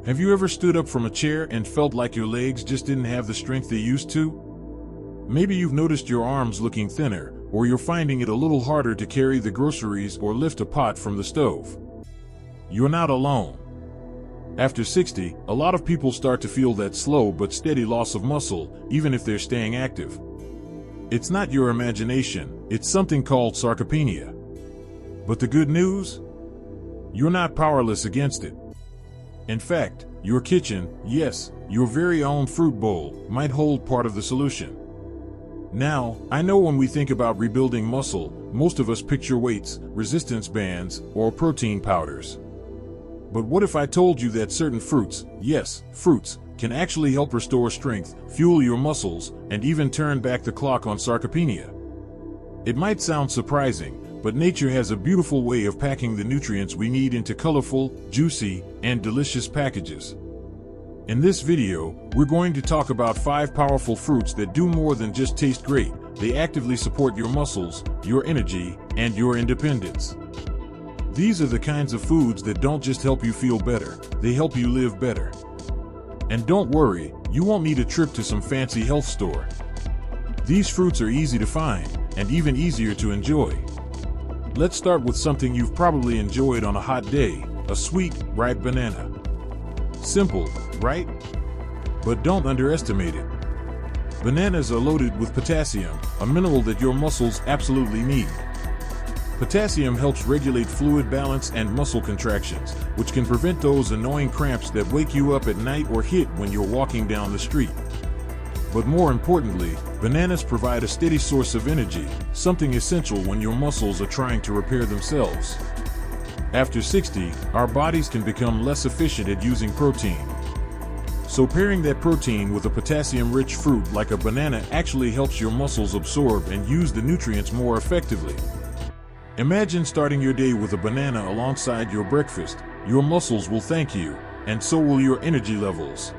Have you ever stood up from a chair and felt like your legs just didn't have the strength they used to? Maybe you've noticed your arms looking thinner, or you're finding it a little harder to carry the groceries or lift a pot from the stove. You're not alone. After 60, a lot of people start to feel that slow but steady loss of muscle, even if they're staying active. It's not your imagination, it's something called sarcopenia. But the good news? You're not powerless against it. In fact, your kitchen, yes, your very own fruit bowl, might hold part of the solution. Now, I know when we think about rebuilding muscle, most of us picture weights, resistance bands, or protein powders. But what if I told you that certain fruits, yes, fruits, can actually help restore strength, fuel your muscles, and even turn back the clock on sarcopenia? It might sound surprising, but nature has a beautiful way of packing the nutrients we need into colorful, juicy, and delicious packages. In this video, we're going to talk about 5 powerful fruits that do more than just taste great. They actively support your muscles, your energy, and your independence. These are the kinds of foods that don't just help you feel better, they help you live better. And don't worry, you won't need a trip to some fancy health store. These fruits are easy to find, and even easier to enjoy. Let's start with something you've probably enjoyed on a hot day, a sweet, ripe banana. Simple, right? But don't underestimate it. Bananas are loaded with potassium, a mineral that your muscles absolutely need. Potassium helps regulate fluid balance and muscle contractions, which can prevent those annoying cramps that wake you up at night or hit when you're walking down the street. But more importantly, bananas provide a steady source of energy, something essential when your muscles are trying to repair themselves. After 60, our bodies can become less efficient at using protein. So pairing that protein with a potassium-rich fruit like a banana actually helps your muscles absorb and use the nutrients more effectively. Imagine starting your day with a banana alongside your breakfast. Your muscles will thank you, and so will your energy levels.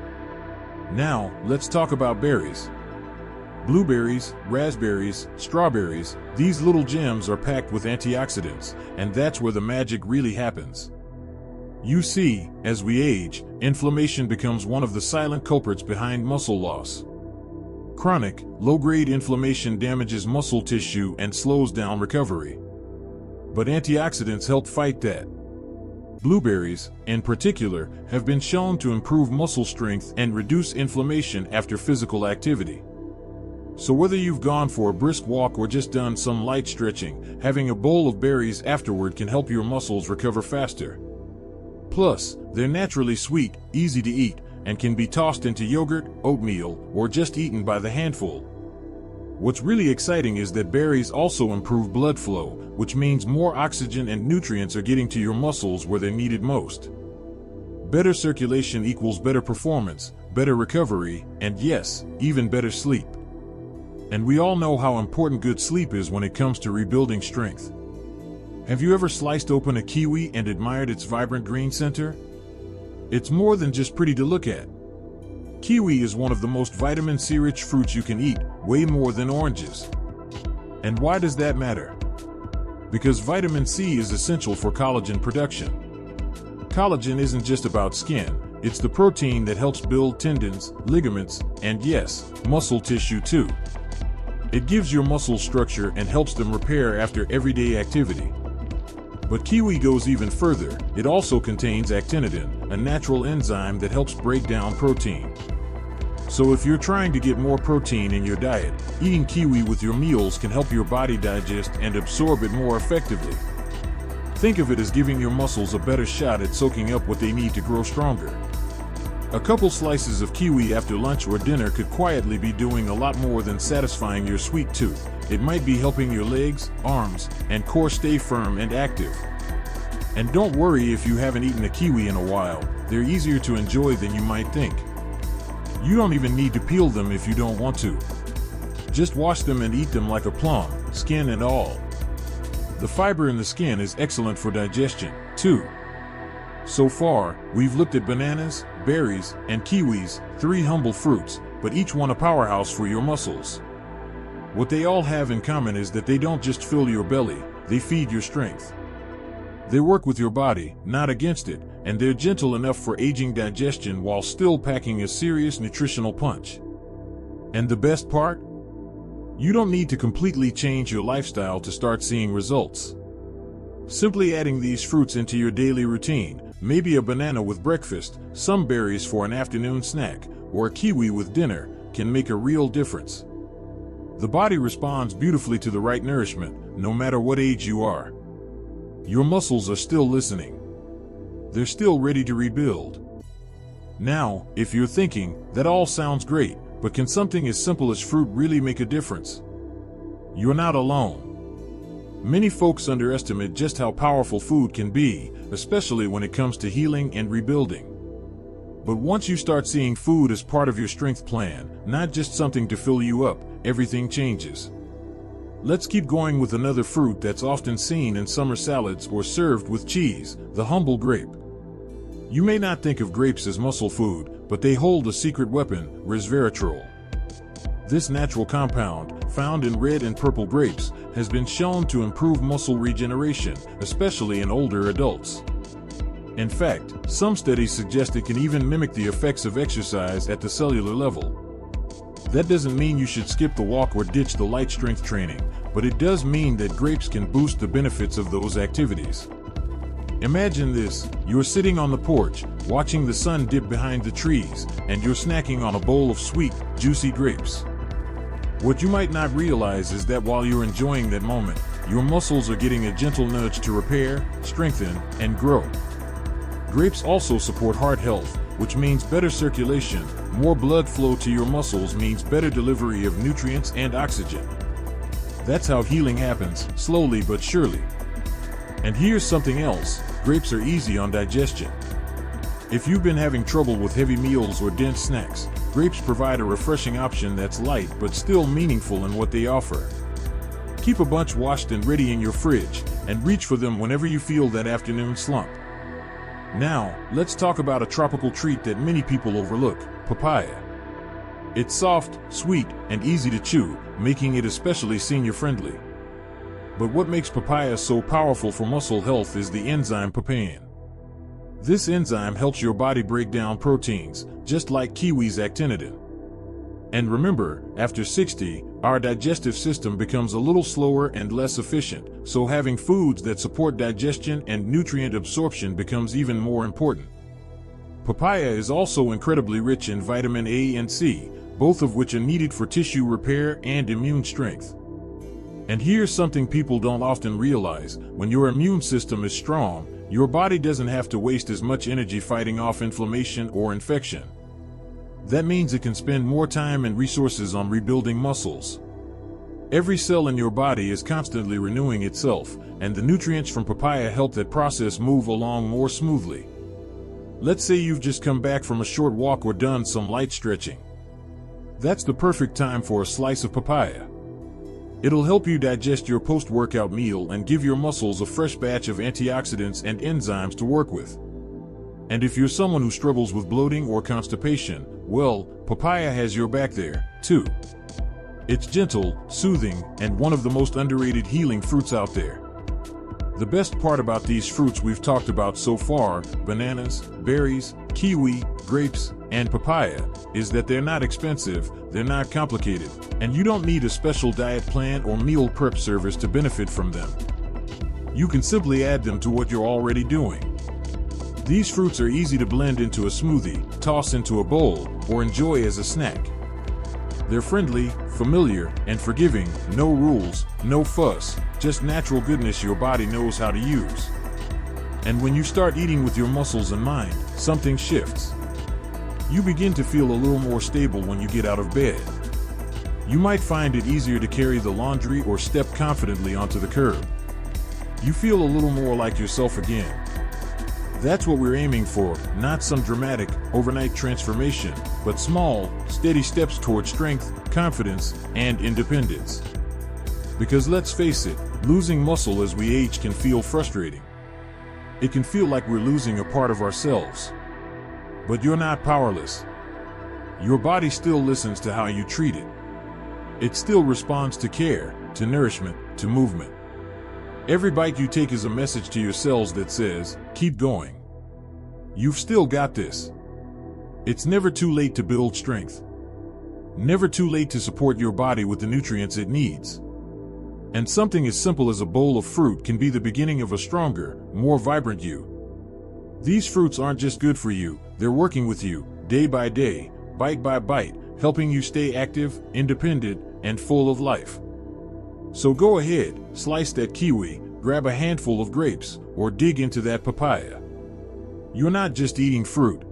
Now, let's talk about berries. Blueberries, raspberries, strawberries, these little gems are packed with antioxidants, and that's where the magic really happens. You see, as we age, inflammation becomes one of the silent culprits behind muscle loss. Chronic, low-grade inflammation damages muscle tissue and slows down recovery. But antioxidants help fight that. Blueberries, in particular, have been shown to improve muscle strength and reduce inflammation after physical activity. So whether you've gone for a brisk walk or just done some light stretching, having a bowl of berries afterward can help your muscles recover faster. Plus, they're naturally sweet, easy to eat, and can be tossed into yogurt, oatmeal, or just eaten by the handful. What's really exciting is that berries also improve blood flow, which means more oxygen and nutrients are getting to your muscles where they're needed most. Better circulation equals better performance, better recovery, and yes, even better sleep. And we all know how important good sleep is when it comes to rebuilding strength. Have you ever sliced open a kiwi and admired its vibrant green center? It's more than just pretty to look at. Kiwi is one of the most vitamin C-rich fruits you can eat, way more than oranges. And why does that matter? Because vitamin C is essential for collagen production. Collagen isn't just about skin, it's the protein that helps build tendons, ligaments, and yes, muscle tissue too. It gives your muscles structure and helps them repair after everyday activity. But kiwi goes even further. It also contains actinidin, a natural enzyme that helps break down protein. So if you're trying to get more protein in your diet, eating kiwi with your meals can help your body digest and absorb it more effectively. Think of it as giving your muscles a better shot at soaking up what they need to grow stronger. A couple slices of kiwi after lunch or dinner could quietly be doing a lot more than satisfying your sweet tooth. It might be helping your legs, arms, and core stay firm and active. And don't worry if you haven't eaten a kiwi in a while, they're easier to enjoy than you might think. You don't even need to peel them if you don't want to. Just wash them and eat them like a plum, skin and all. The fiber in the skin is excellent for digestion, too. So far, we've looked at bananas, berries, and kiwis, 3 humble fruits, but each one a powerhouse for your muscles. What they all have in common is that they don't just fill your belly, they feed your strength. They work with your body, not against it, and they're gentle enough for aging digestion while still packing a serious nutritional punch. And the best part? You don't need to completely change your lifestyle to start seeing results. Simply adding these fruits into your daily routine, maybe a banana with breakfast, some berries for an afternoon snack, or a kiwi with dinner, can make a real difference. The body responds beautifully to the right nourishment, no matter what age you are. Your muscles are still listening. They're still ready to rebuild. Now, if you're thinking, that all sounds great, but can something as simple as fruit really make a difference? You're not alone. Many folks underestimate just how powerful food can be, especially when it comes to healing and rebuilding. But once you start seeing food as part of your strength plan, not just something to fill you up, everything changes. Let's keep going with another fruit that's often seen in summer salads or served with cheese, the humble grape. You may not think of grapes as muscle food, but they hold a secret weapon, resveratrol. This natural compound, found in red and purple grapes, has been shown to improve muscle regeneration, especially in older adults. In fact, some studies suggest it can even mimic the effects of exercise at the cellular level. That doesn't mean you should skip the walk or ditch the light strength training, but it does mean that grapes can boost the benefits of those activities. Imagine this: you're sitting on the porch, watching the sun dip behind the trees, and you're snacking on a bowl of sweet, juicy grapes. What you might not realize is that while you're enjoying that moment, your muscles are getting a gentle nudge to repair, strengthen, and grow. Grapes also support heart health, which means better circulation. More blood flow to your muscles means better delivery of nutrients and oxygen. That's how healing happens, slowly but surely. And here's something else: grapes are easy on digestion. If you've been having trouble with heavy meals or dense snacks, grapes provide a refreshing option that's light but still meaningful in what they offer. Keep a bunch washed and ready in your fridge, and reach for them whenever you feel that afternoon slump. Now, let's talk about a tropical treat that many people overlook: papaya. It's soft, sweet, and easy to chew, making it especially senior-friendly. But what makes papaya so powerful for muscle health is the enzyme papain. This enzyme helps your body break down proteins, just like kiwi's actinidin. And remember, after 60, our digestive system becomes a little slower and less efficient, so having foods that support digestion and nutrient absorption becomes even more important. Papaya is also incredibly rich in vitamin A and C, both of which are needed for tissue repair and immune strength. And here's something people don't often realize: when your immune system is strong, your body doesn't have to waste as much energy fighting off inflammation or infection. That means it can spend more time and resources on rebuilding muscles. Every cell in your body is constantly renewing itself, and the nutrients from papaya help that process move along more smoothly. Let's say you've just come back from a short walk or done some light stretching. That's the perfect time for a slice of papaya. It'll help you digest your post-workout meal and give your muscles a fresh batch of antioxidants and enzymes to work with. And if you're someone who struggles with bloating or constipation, well, papaya has your back there, too. It's gentle, soothing, and one of the most underrated healing fruits out there. The best part about these fruits we've talked about so far, bananas, berries, kiwi, grapes, and papaya, is that they're not expensive, they're not complicated, and you don't need a special diet plan or meal prep service to benefit from them. You can simply add them to what you're already doing. These fruits are easy to blend into a smoothie, toss into a bowl, or enjoy as a snack. They're friendly, familiar, and forgiving. No rules, no fuss, just natural goodness your body knows how to use. And when you start eating with your muscles in mind, something shifts. You begin to feel a little more stable when you get out of bed. You might find it easier to carry the laundry or step confidently onto the curb. You feel a little more like yourself again. That's what we're aiming for, not some dramatic, overnight transformation, but small, steady steps toward strength, confidence, and independence. Because let's face it, losing muscle as we age can feel frustrating. It can feel like we're losing a part of ourselves. But you're not powerless. Your body still listens to how you treat it. It still responds to care, to nourishment, to movement. Every bite you take is a message to your cells that says, keep going. You've still got this. It's never too late to build strength. Never too late to support your body with the nutrients it needs. And something as simple as a bowl of fruit can be the beginning of a stronger, more vibrant you. These fruits aren't just good for you, they're working with you, day by day, bite by bite, helping you stay active, independent, and full of life. So go ahead, slice that kiwi, grab a handful of grapes, or dig into that papaya. You're not just eating fruit.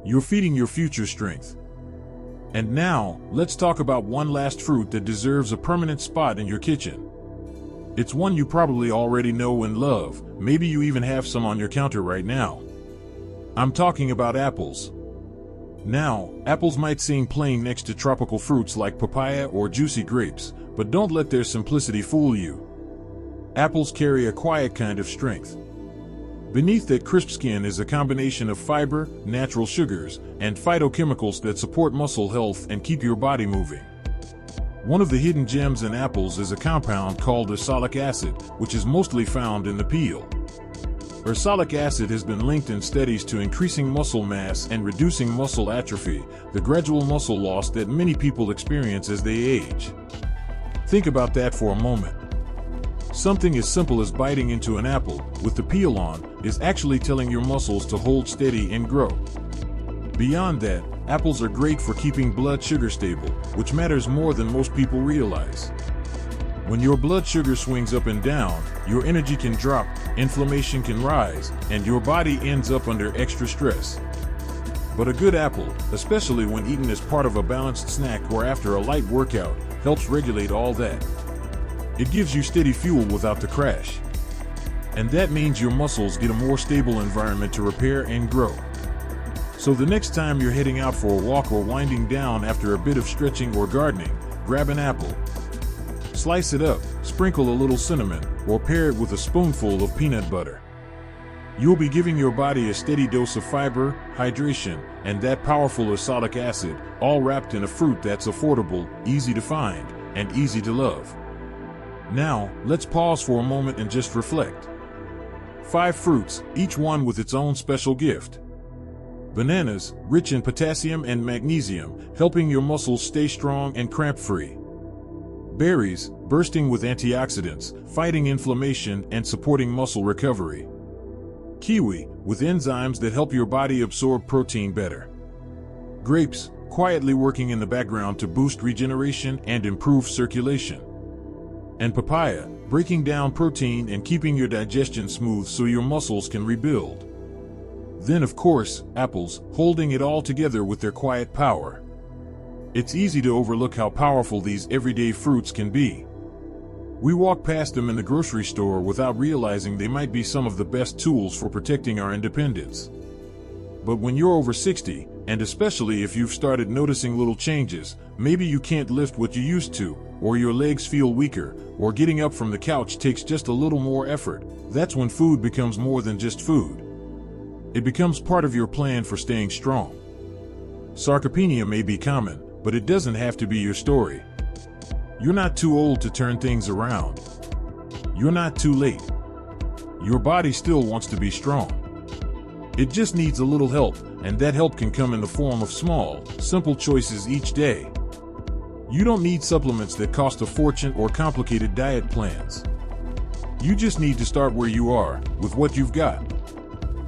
You're feeding your future strength. And now, let's talk about one last fruit that deserves a permanent spot in your kitchen. It's one you probably already know and love, maybe you even have some on your counter right now. I'm talking about apples. Now, apples might seem plain next to tropical fruits like papaya or juicy grapes, but don't let their simplicity fool you. Apples carry a quiet kind of strength. Beneath that crisp skin is a combination of fiber, natural sugars, and phytochemicals that support muscle health and keep your body moving. One of the hidden gems in apples is a compound called ursolic acid, which is mostly found in the peel. Ursolic acid has been linked in studies to increasing muscle mass and reducing muscle atrophy, the gradual muscle loss that many people experience as they age. Think about that for a moment. Something as simple as biting into an apple, with the peel on, is actually telling your muscles to hold steady and grow. Beyond that, apples are great for keeping blood sugar stable, which matters more than most people realize. When your blood sugar swings up and down, your energy can drop, inflammation can rise, and your body ends up under extra stress. But a good apple, especially when eaten as part of a balanced snack or after a light workout, helps regulate all that. It gives you steady fuel without the crash. And that means your muscles get a more stable environment to repair and grow. So the next time you're heading out for a walk or winding down after a bit of stretching or gardening, grab an apple. Slice it up, sprinkle a little cinnamon, or pair it with a spoonful of peanut butter. You'll be giving your body a steady dose of fiber, hydration, and that powerful ursolic acid, all wrapped in a fruit that's affordable, easy to find, and easy to love. Now, let's pause for a moment and just reflect. 5 fruits, each one with its own special gift. Bananas, rich in potassium and magnesium, helping your muscles stay strong and cramp-free. Berries, bursting with antioxidants, fighting inflammation and supporting muscle recovery. Kiwi, with enzymes that help your body absorb protein better. Grapes, quietly working in the background to boost regeneration and improve circulation. And papaya, breaking down protein and keeping your digestion smooth so your muscles can rebuild. Then, of course, apples, holding it all together with their quiet power. It's easy to overlook how powerful these everyday fruits can be. We walk past them in the grocery store without realizing they might be some of the best tools for protecting our independence. But when you're over 60, and especially if you've started noticing little changes, maybe you can't lift what you used to, or your legs feel weaker, or getting up from the couch takes just a little more effort, that's when food becomes more than just food. It becomes part of your plan for staying strong. Sarcopenia may be common, but it doesn't have to be your story. You're not too old to turn things around. You're not too late. Your body still wants to be strong. It just needs a little help, and that help can come in the form of small, simple choices each day. You don't need supplements that cost a fortune or complicated diet plans. You just need to start where you are, with what you've got.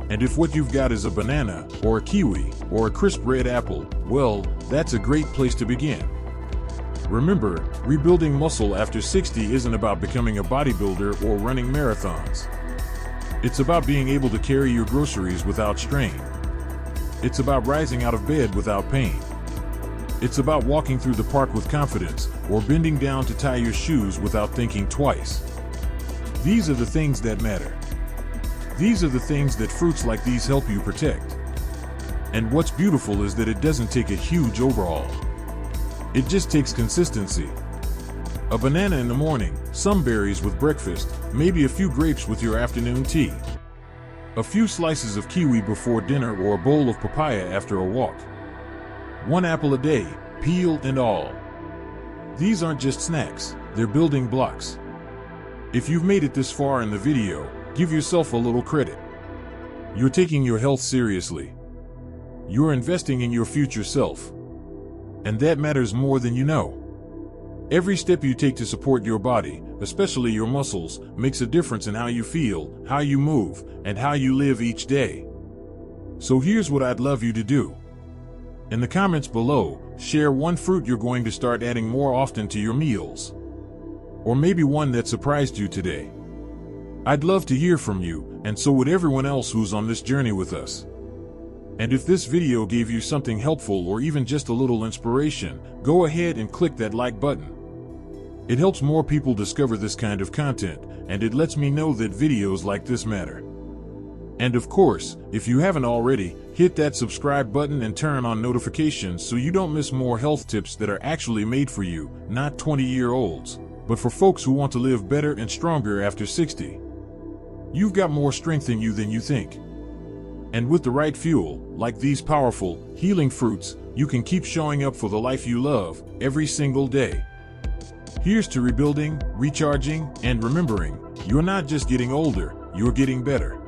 And if what you've got is a banana, or a kiwi, or a crisp red apple, well, that's a great place to begin. Remember, rebuilding muscle after 60 isn't about becoming a bodybuilder or running marathons. It's about being able to carry your groceries without strain. It's about rising out of bed without pain. It's about walking through the park with confidence, or bending down to tie your shoes without thinking twice. These are the things that matter. These are the things that fruits like these help you protect. And what's beautiful is that it doesn't take a huge overhaul. It just takes consistency. A banana in the morning, some berries with breakfast, maybe a few grapes with your afternoon tea. A few slices of kiwi before dinner or a bowl of papaya after a walk. 1 apple a day, peel and all. These aren't just snacks, they're building blocks. If you've made it this far in the video, give yourself a little credit. You're taking your health seriously. You're investing in your future self. And that matters more than you know. Every step you take to support your body, especially your muscles, makes a difference in how you feel, how you move, and how you live each day. So here's what I'd love you to do. In the comments below, share one fruit you're going to start adding more often to your meals. Or maybe one that surprised you today. I'd love to hear from you, and so would everyone else who's on this journey with us. And if this video gave you something helpful or even just a little inspiration, go ahead and click that like button. It helps more people discover this kind of content, and it lets me know that videos like this matter. And of course, if you haven't already, hit that subscribe button and turn on notifications so you don't miss more health tips that are actually made for you, not 20-year-olds, but for folks who want to live better and stronger after 60. You've got more strength in you than you think. And with the right fuel, like these powerful, healing fruits, you can keep showing up for the life you love every single day. Here's to rebuilding, recharging, and remembering, you're not just getting older, you're getting better.